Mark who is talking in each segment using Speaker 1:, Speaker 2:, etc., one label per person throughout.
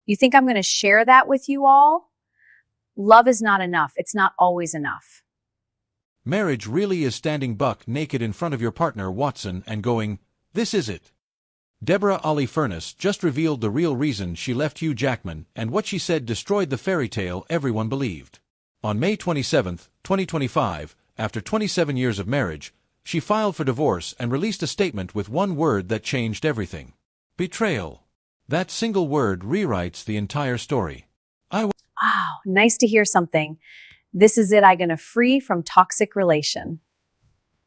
Speaker 1: You think I'm going to share that with you all? Love is not enough. It's not always enough.
Speaker 2: Marriage really is standing buck naked in front of your partner, Watson, and going, "This is it." Deborra-Lee Furness just revealed the real reason she left Hugh Jackman, and what she said destroyed the fairy tale everyone believed. On May 27, 2025, after 27 years of marriage, she filed for divorce and released a statement with one word that changed everything. Betrayal. That single word rewrites the entire story.
Speaker 1: Wow, nice to hear something. This is it. I'm gonna free from toxic relation.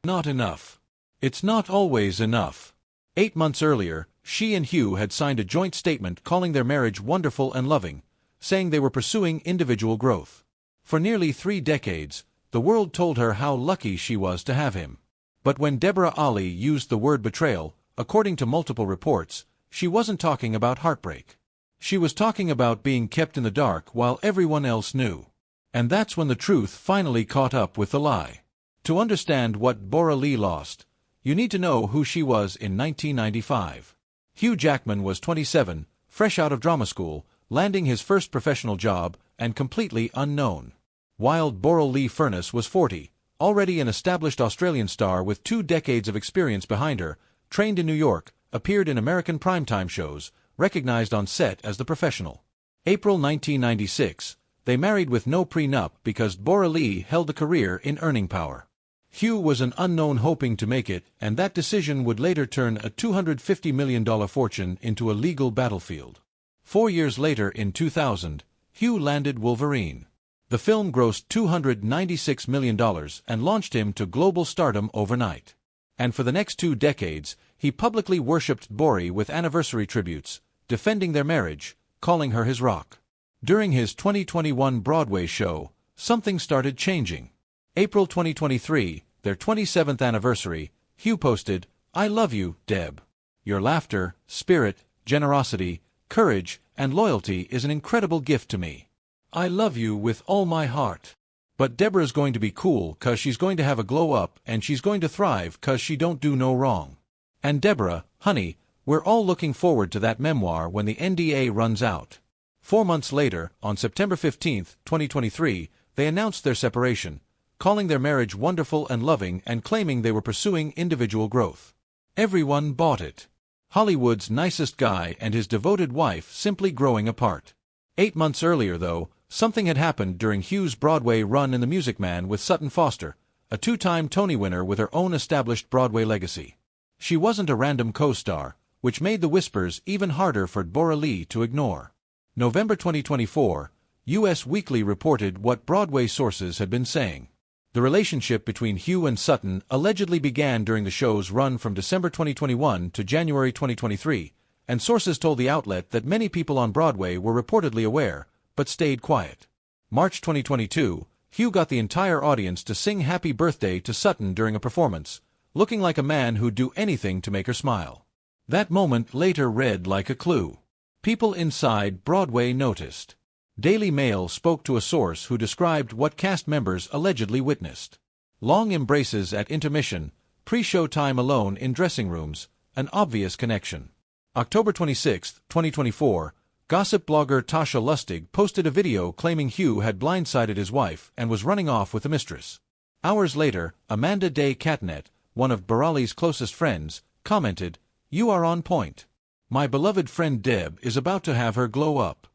Speaker 2: Not enough. It's not always enough. 8 months earlier, she and Hugh had signed a joint statement calling their marriage wonderful and loving, saying they were pursuing individual growth. For nearly 3 decades, the world told her how lucky she was to have him. But when Deborra-Lee used the word betrayal, according to multiple reports, she wasn't talking about heartbreak. She was talking about being kept in the dark while everyone else knew. And that's when the truth finally caught up with the lie. To understand what Deborra-Lee lost, you need to know who she was in 1995. Hugh Jackman was 27, fresh out of drama school, landing his first professional job, and completely unknown. While Deborra-Lee Furness was 40, already an established Australian star with 2 decades of experience behind her, trained in New York, appeared in American primetime shows, recognized on set as the professional. April 1996, they married with no prenup because Deborra-Lee held a career in earning power. Hugh was an unknown hoping to make it, and that decision would later turn a $250 million fortune into a legal battlefield. 4 years later, in 2000, Hugh landed Wolverine. The film grossed $296 million and launched him to global stardom overnight. And for the next 2 decades, he publicly worshipped Deborra with anniversary tributes, defending their marriage, calling her his rock. During his 2021 Broadway show, something started changing. April 2023, their 27th anniversary, Hugh posted, "I love you, Deb. Your laughter, spirit, generosity, courage, and loyalty is an incredible gift to me. I love you with all my heart. But Deborah's going to be cool 'cause she's going to have a glow up and she's going to thrive 'cause she don't do no wrong. And Deborah, honey, we're all looking forward to that memoir when the NDA runs out." 4 months later, on September 15, 2023, they announced their separation, calling their marriage wonderful and loving and claiming they were pursuing individual growth. Everyone bought it. Hollywood's nicest guy and his devoted wife simply growing apart. 8 months earlier, though, something had happened during Hugh's Broadway run in The Music Man with Sutton Foster, a 2-time Tony winner with her own established Broadway legacy. She wasn't a random co-star, which made the whispers even harder for Deborra-Lee to ignore. November 2024, U.S. Weekly reported what Broadway sources had been saying. The relationship between Hugh and Sutton allegedly began during the show's run from December 2021 to January 2023, and sources told the outlet that many people on Broadway were reportedly aware, but stayed quiet. March 2022, Hugh got the entire audience to sing Happy Birthday to Sutton during a performance, looking like a man who'd do anything to make her smile. That moment later read like a clue. People inside Broadway noticed. Daily Mail spoke to a source who described what cast members allegedly witnessed. Long embraces at intermission, pre-show time alone in dressing rooms, an obvious connection. October 26, 2024, gossip blogger Tasha Lustig posted a video claiming Hugh had blindsided his wife and was running off with a mistress. Hours later, Amanda Day Catnet, one of Deborra-Lee's closest friends, commented, "You are on point. My beloved friend Deb is about to have her glow up."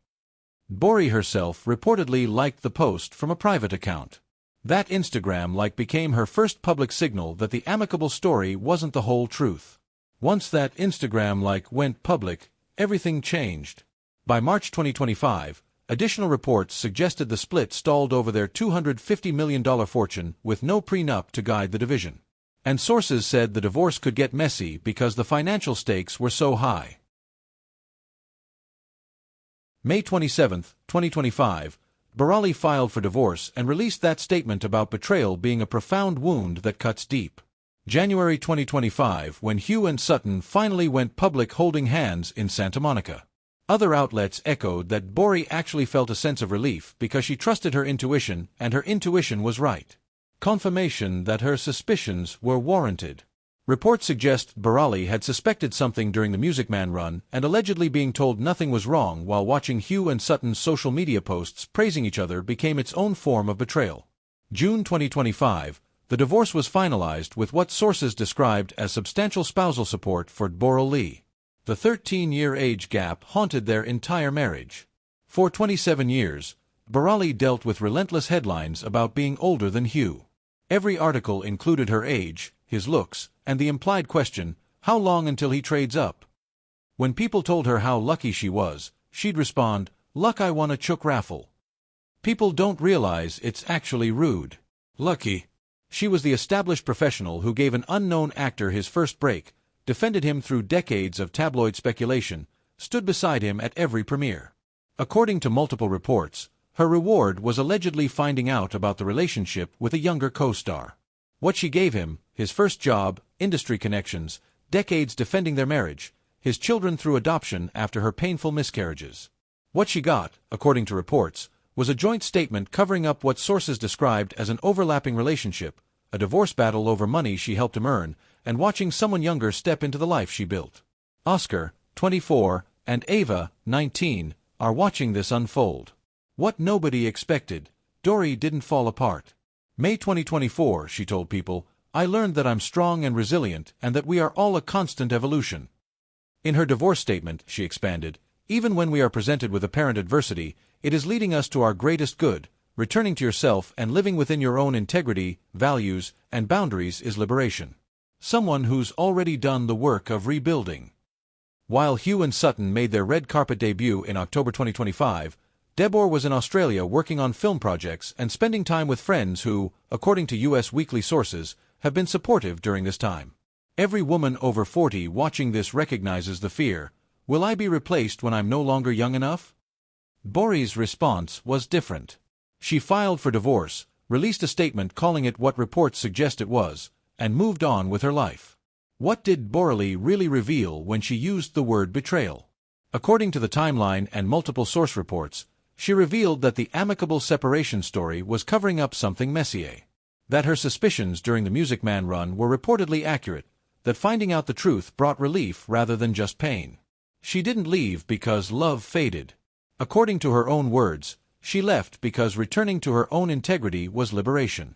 Speaker 2: Deborra herself reportedly liked the post from a private account. That Instagram like became her first public signal that the amicable story wasn't the whole truth. Once that Instagram like went public, everything changed. By March 2025, additional reports suggested the split stalled over their $250 million fortune with no prenup to guide the division. And sources said the divorce could get messy because the financial stakes were so high. May 27, 2025, Deborra-Lee filed for divorce and released that statement about betrayal being a profound wound that cuts deep. January 2025, when Hugh and Sutton finally went public holding hands in Santa Monica. Other outlets echoed that Deborra actually felt a sense of relief because she trusted her intuition and her intuition was right. Confirmation that her suspicions were warranted. Reports suggest Deborra-Lee had suspected something during the Music Man run and allegedly being told nothing was wrong while watching Hugh and Sutton's social media posts praising each other became its own form of betrayal. June 2025, the divorce was finalized with what sources described as substantial spousal support for Deborra-Lee. The 13-year age gap haunted their entire marriage. For 27 years, Deborra-Lee dealt with relentless headlines about being older than Hugh. Every article included her age, his looks, and the implied question, how long until he trades up? When people told her how lucky she was, she'd respond, "Luck, I won a chook raffle." People don't realize it's actually rude. Lucky. She was the established professional who gave an unknown actor his first break, defended him through decades of tabloid speculation, stood beside him at every premiere. According to multiple reports, her reward was allegedly finding out about the relationship with a younger co-star. What she gave him, his first job, industry connections, decades defending their marriage, his children through adoption after her painful miscarriages. What she got, according to reports, was a joint statement covering up what sources described as an overlapping relationship, a divorce battle over money she helped him earn, and watching someone younger step into the life she built. Oscar, 24, and Ava, 19, are watching this unfold. What nobody expected, Dory didn't fall apart. May 2024, she told People, "I learned that I'm strong and resilient and that we are all a constant evolution." In her divorce statement, she expanded, "Even when we are presented with apparent adversity, it is leading us to our greatest good. Returning to yourself and living within your own integrity, values, and boundaries is liberation." Someone who's already done the work of rebuilding. While Hugh and Sutton made their red carpet debut in October 2025, Deborra was in Australia working on film projects and spending time with friends who, according to U.S. weekly sources, have been supportive during this time. Every woman over 40 watching this recognizes the fear, "Will I be replaced when I'm no longer young enough?" Deborra's response was different. She filed for divorce, released a statement calling it what reports suggest it was, and moved on with her life. What did Deborra-Lee really reveal when she used the word betrayal? According to the timeline and multiple source reports, she revealed that the amicable separation story was covering up something messier. That her suspicions during the Music Man run were reportedly accurate, that finding out the truth brought relief rather than just pain. She didn't leave because love faded. According to her own words, she left because returning to her own integrity was liberation.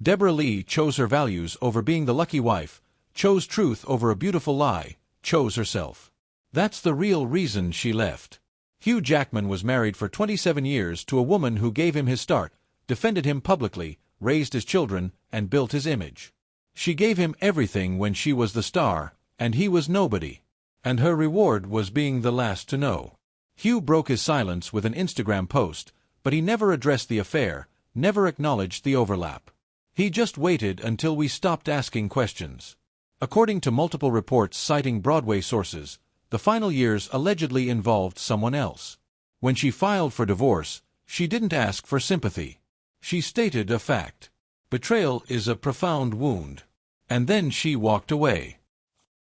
Speaker 2: Deborra-Lee chose her values over being the lucky wife, chose truth over a beautiful lie, chose herself. That's the real reason she left. Hugh Jackman was married for 27 years to a woman who gave him his start, defended him publicly, raised his children, and built his image. She gave him everything when she was the star, and he was nobody. And her reward was being the last to know. Hugh broke his silence with an Instagram post, but he never addressed the affair, never acknowledged the overlap. He just waited until we stopped asking questions. According to multiple reports citing Broadway sources, the final years allegedly involved someone else. When she filed for divorce, she didn't ask for sympathy. She stated a fact. Betrayal is a profound wound. And then she walked away.